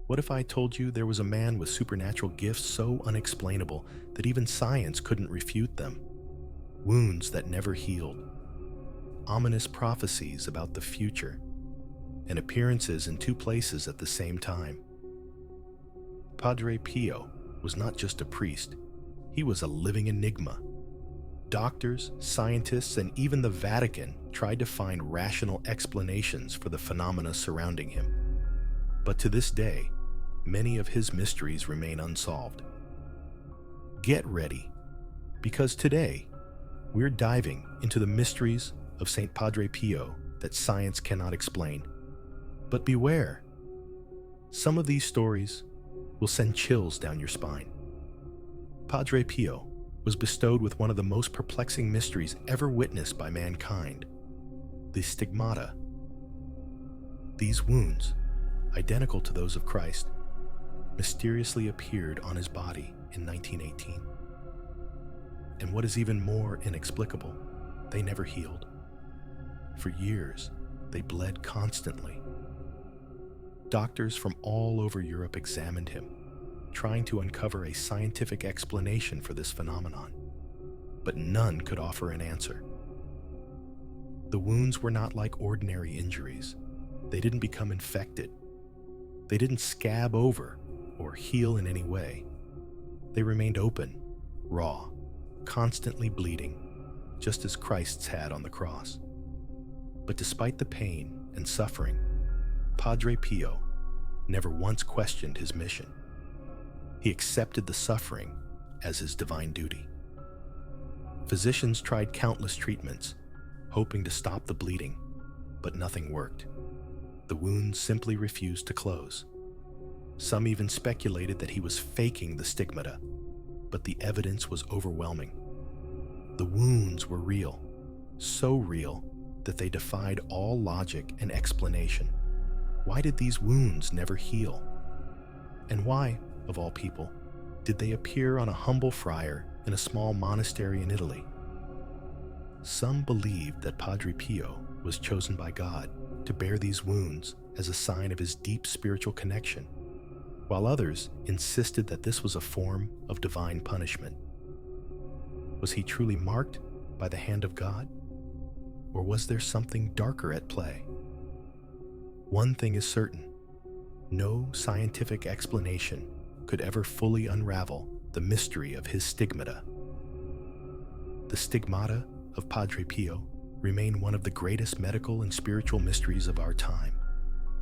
What if I told you there was a man with supernatural gifts so unexplainable that even science couldn't refute them? Wounds that never healed, ominous prophecies about the future, and appearances in two places at the same time. Padre Pio was not just a priest, he was a living enigma. Doctors, scientists, and even the Vatican tried to find rational explanations for the phenomena surrounding him. But to this day, many of his mysteries remain unsolved. Get ready, because today, we're diving into the mysteries of St. Padre Pio that science cannot explain. But beware, some of these stories will send chills down your spine. Padre Pio was bestowed with one of the most perplexing mysteries ever witnessed by mankind, the stigmata. These wounds, identical to those of Christ, mysteriously appeared on his body in 1918. And what is even more inexplicable, they never healed. For years, they bled constantly. Doctors from all over Europe examined him, trying to uncover a scientific explanation for this phenomenon, but none could offer an answer. The wounds were not like ordinary injuries. They didn't become infected. They didn't scab over or heal in any way. They remained open, raw, constantly bleeding, just as Christ's had on the cross. But despite the pain and suffering, Padre Pio never once questioned his mission. He accepted the suffering as his divine duty. Physicians tried countless treatments, hoping to stop the bleeding, but nothing worked. The wounds simply refused to close. Some even speculated that he was faking the stigmata, but the evidence was overwhelming. The wounds were real, so real that they defied all logic and explanation. Why did these wounds never heal? And why, of all people, did they appear on a humble friar in a small monastery in Italy? Some believed that Padre Pio was chosen by God to bear these wounds as a sign of his deep spiritual connection, while others insisted that this was a form of divine punishment. Was he truly marked by the hand of God? Or was there something darker at play? One thing is certain: no scientific explanation could ever fully unravel the mystery of his stigmata. The stigmata of Padre Pio remain one of the greatest medical and spiritual mysteries of our time.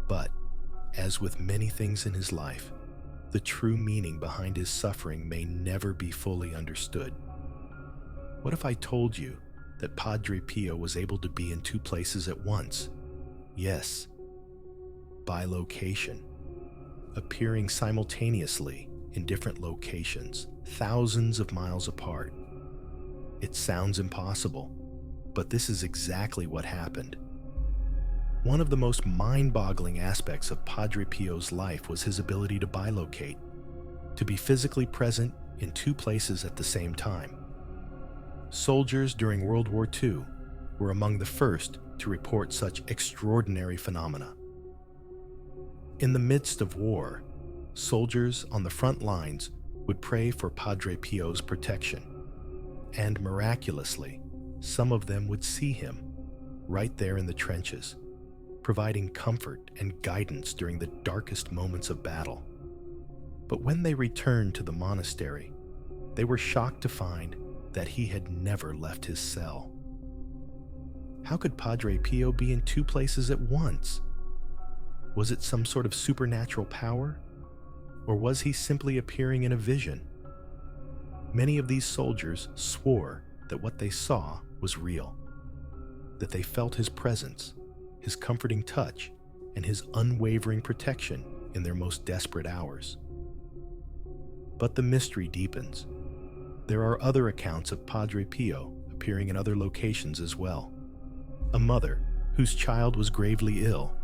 But, as with many things in his life, the true meaning behind his suffering may never be fully understood. What if I told you that Padre Pio was able to be in two places at once? Yes, bilocation, appearing simultaneously in different locations, thousands of miles apart. It sounds impossible, but this is exactly what happened. One of the most mind-boggling aspects of Padre Pio's life was his ability to bilocate, to be physically present in two places at the same time. Soldiers during World War II were among the first to report such extraordinary phenomena. In the midst of war, soldiers on the front lines would pray for Padre Pio's protection, and miraculously, some of them would see him right there in the trenches, providing comfort and guidance during the darkest moments of battle. But when they returned to the monastery, they were shocked to find that he had never left his cell. How could Padre Pio be in two places at once? Was it some sort of supernatural power? Or was he simply appearing in a vision? Many of these soldiers swore that what they saw was real, that they felt his presence, his comforting touch, and his unwavering protection in their most desperate hours. But the mystery deepens. There are other accounts of Padre Pio appearing in other locations as well. A mother, whose child was gravely ill,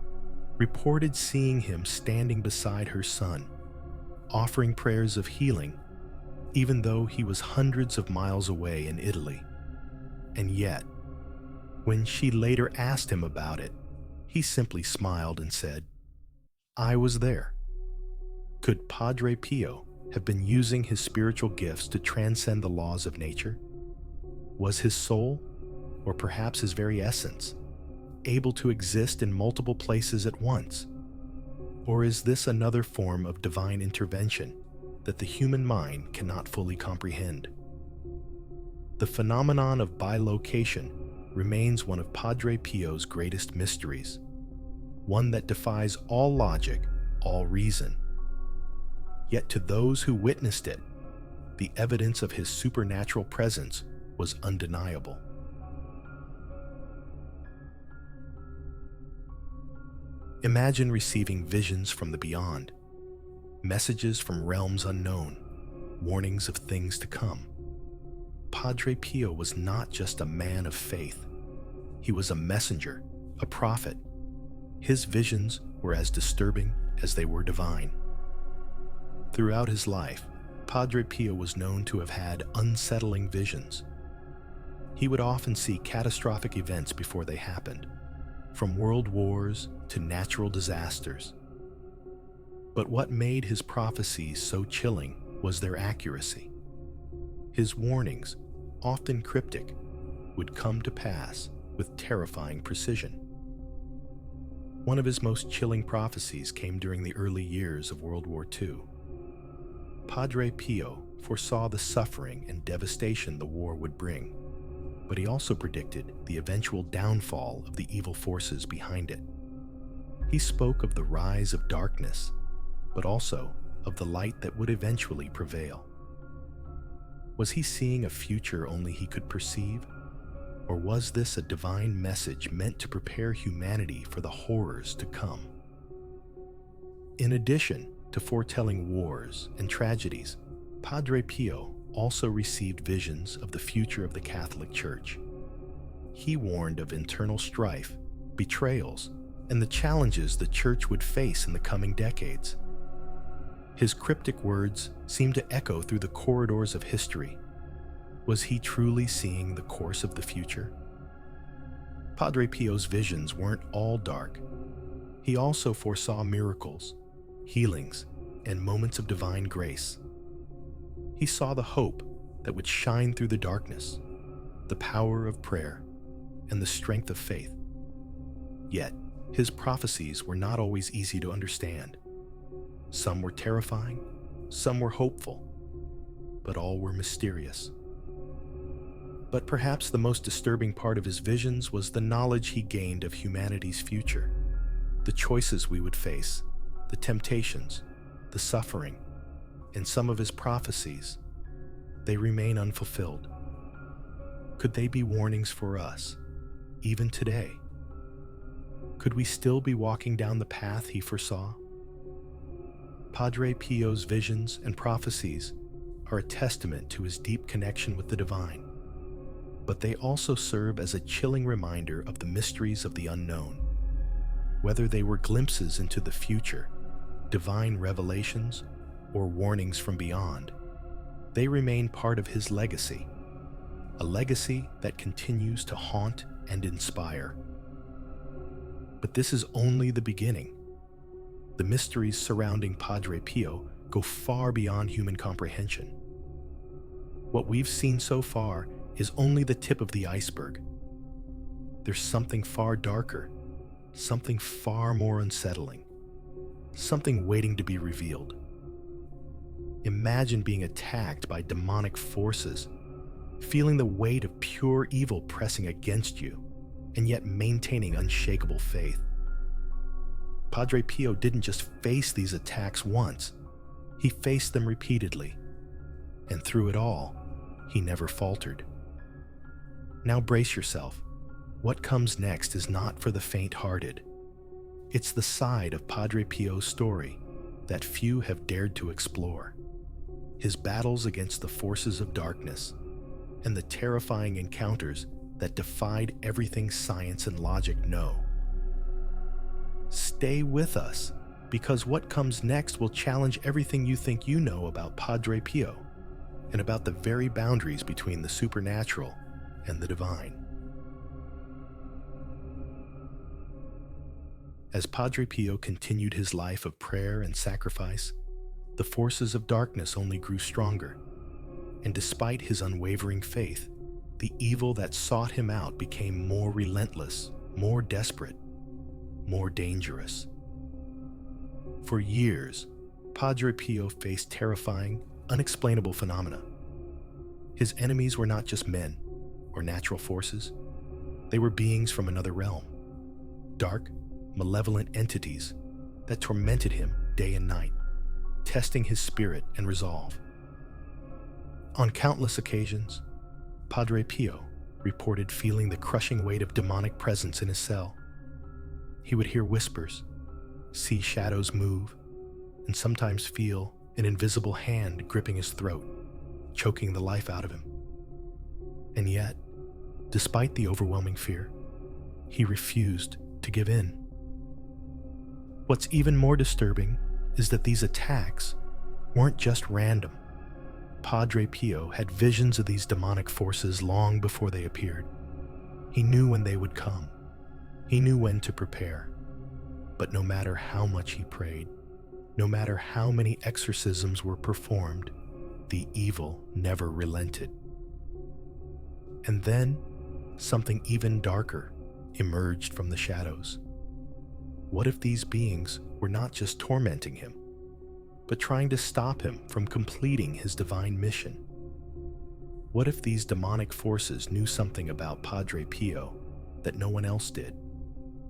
reported seeing him standing beside her son, offering prayers of healing, even though he was hundreds of miles away in Italy. And yet, when she later asked him about it, he simply smiled and said, "I was there." Could Padre Pio have been using his spiritual gifts to transcend the laws of nature? Was his soul, or perhaps his very essence, able to exist in multiple places at once? Or is this another form of divine intervention that the human mind cannot fully comprehend? The phenomenon of bilocation remains one of Padre Pio's greatest mysteries, one that defies all logic, all reason. Yet to those who witnessed it, the evidence of his supernatural presence was undeniable. Imagine receiving visions from the beyond, messages from realms unknown, warnings of things to come. Padre Pio was not just a man of faith. He was a messenger, a prophet. His visions were as disturbing as they were divine. Throughout his life, Padre Pio was known to have had unsettling visions. He would often see catastrophic events before they happened, from world wars to natural disasters. But what made his prophecies so chilling was their accuracy. His warnings, often cryptic, would come to pass with terrifying precision. One of his most chilling prophecies came during the early years of World War II. Padre Pio foresaw the suffering and devastation the war would bring, but he also predicted the eventual downfall of the evil forces behind it. He spoke of the rise of darkness, but also of the light that would eventually prevail. Was he seeing a future only he could perceive? Or was this a divine message meant to prepare humanity for the horrors to come? In addition to foretelling wars and tragedies, Padre Pio also received visions of the future of the Catholic Church. He warned of internal strife, betrayals, and the challenges the Church would face in the coming decades. His cryptic words seemed to echo through the corridors of history. Was he truly seeing the course of the future? Padre Pio's visions weren't all dark. He also foresaw miracles, healings, and moments of divine grace. He saw the hope that would shine through the darkness, the power of prayer, and the strength of faith. Yet, his prophecies were not always easy to understand. Some were terrifying, some were hopeful, but all were mysterious. But perhaps the most disturbing part of his visions was the knowledge he gained of humanity's future, the choices we would face, the temptations, the suffering, and some of his prophecies. They remain unfulfilled. Could they be warnings for us, even today? Could we still be walking down the path he foresaw? Padre Pio's visions and prophecies are a testament to his deep connection with the divine, but they also serve as a chilling reminder of the mysteries of the unknown. Whether they were glimpses into the future, divine revelations, or warnings from beyond, they remain part of his legacy, a legacy that continues to haunt and inspire. But this is only the beginning. The mysteries surrounding Padre Pio go far beyond human comprehension. What we've seen so far is only the tip of the iceberg. There's something far darker, something far more unsettling, something waiting to be revealed. Imagine being attacked by demonic forces, feeling the weight of pure evil pressing against you, and yet maintaining unshakable faith. Padre Pio didn't just face these attacks once, he faced them repeatedly, and through it all, he never faltered. Now brace yourself. What comes next is not for the faint-hearted. It's the side of Padre Pio's story that few have dared to explore. His battles against the forces of darkness and the terrifying encounters that defied everything science and logic know. Stay with us, because what comes next will challenge everything you think you know about Padre Pio and about the very boundaries between the supernatural and the divine. As Padre Pio continued his life of prayer and sacrifice, the forces of darkness only grew stronger, and despite his unwavering faith, the evil that sought him out became more relentless, more desperate, more dangerous. For years, Padre Pio faced terrifying, unexplainable phenomena. His enemies were not just men or natural forces. They were beings from another realm, dark, malevolent entities that tormented him day and night, testing his spirit and resolve. On countless occasions, Padre Pio reported feeling the crushing weight of demonic presence in his cell. He would hear whispers, see shadows move, and sometimes feel an invisible hand gripping his throat, choking the life out of him. And yet, despite the overwhelming fear, he refused to give in. What's even more disturbing is that these attacks weren't just random. Padre Pio had visions of these demonic forces long before they appeared. He knew when they would come. He knew when to prepare. But no matter how much he prayed, no matter how many exorcisms were performed, the evil never relented. And then, something even darker emerged from the shadows. What if these beings were not just tormenting him, but trying to stop him from completing his divine mission? What if these demonic forces knew something about Padre Pio that no one else did?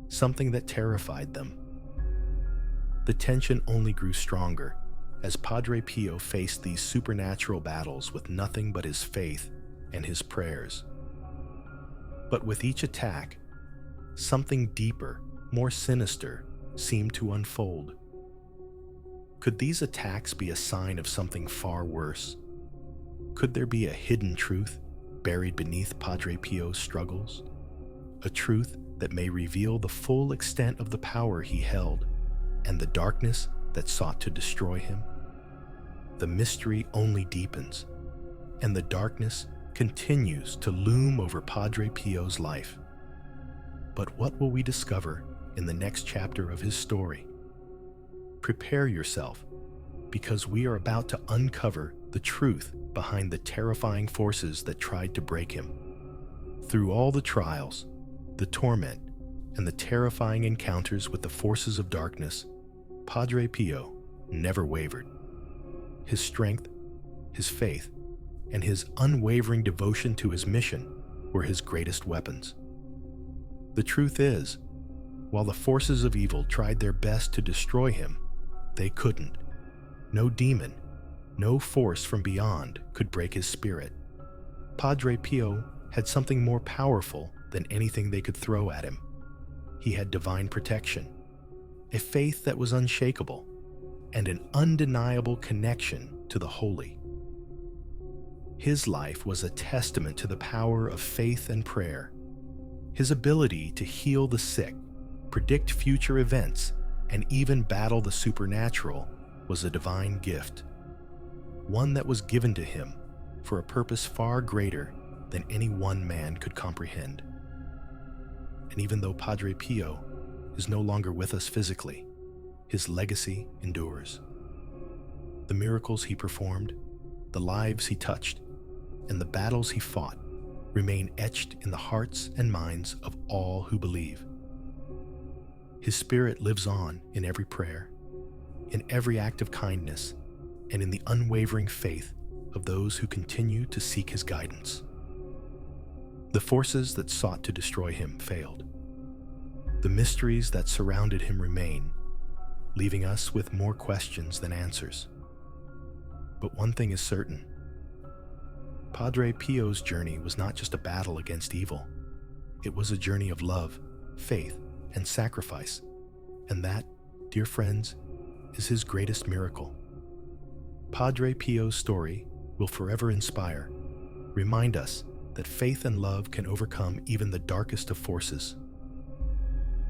Something that terrified them. The tension only grew stronger as Padre Pio faced these supernatural battles with nothing but his faith and his prayers. But with each attack, something deeper, more sinister, seemed to unfold. Could these attacks be a sign of something far worse? Could there be a hidden truth buried beneath Padre Pio's struggles? A truth that may reveal the full extent of the power he held and the darkness that sought to destroy him? The mystery only deepens, and the darkness continues to loom over Padre Pio's life. But what will we discover in the next chapter of his story? Prepare yourself, because we are about to uncover the truth behind the terrifying forces that tried to break him. Through all the trials, the torment, and the terrifying encounters with the forces of darkness, Padre Pio never wavered. His strength, his faith, and his unwavering devotion to his mission were his greatest weapons. The truth is, while the forces of evil tried their best to destroy him, they couldn't. No demon, no force from beyond could break his spirit. Padre Pio had something more powerful than anything they could throw at him. He had divine protection, a faith that was unshakable, and an undeniable connection to the holy. His life was a testament to the power of faith and prayer. His ability to heal the sick, predict future events, and even battle the supernatural was a divine gift, one that was given to him for a purpose far greater than any one man could comprehend. And even though Padre Pio is no longer with us physically, his legacy endures. The miracles he performed, the lives he touched, and the battles he fought remain etched in the hearts and minds of all who believe. His spirit lives on in every prayer, in every act of kindness, and in the unwavering faith of those who continue to seek his guidance. The forces that sought to destroy him failed. The mysteries that surrounded him remain, leaving us with more questions than answers. But one thing is certain. Padre Pio's journey was not just a battle against evil. It was a journey of love, faith, and sacrifice. And that, dear friends, is his greatest miracle. Padre Pio's story will forever inspire, remind us that faith and love can overcome even the darkest of forces.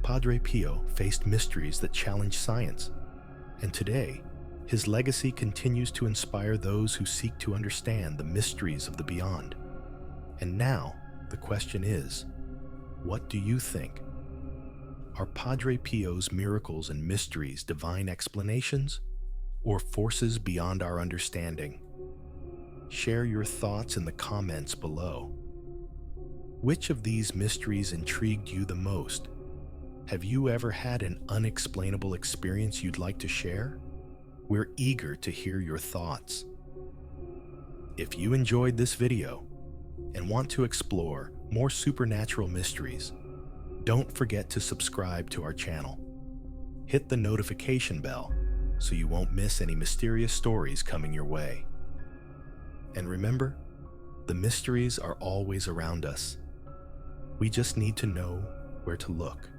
Padre Pio faced mysteries that challenged science, and today, his legacy continues to inspire those who seek to understand the mysteries of the beyond. And now, the question is, what do you think? Are Padre Pio's miracles and mysteries divine explanations, or forces beyond our understanding? Share your thoughts in the comments below. Which of these mysteries intrigued you the most? Have you ever had an unexplainable experience you'd like to share? We're eager to hear your thoughts. If you enjoyed this video and want to explore more supernatural mysteries, don't forget to subscribe to our channel. Hit the notification bell so you won't miss any mysterious stories coming your way. And remember, the mysteries are always around us. We just need to know where to look.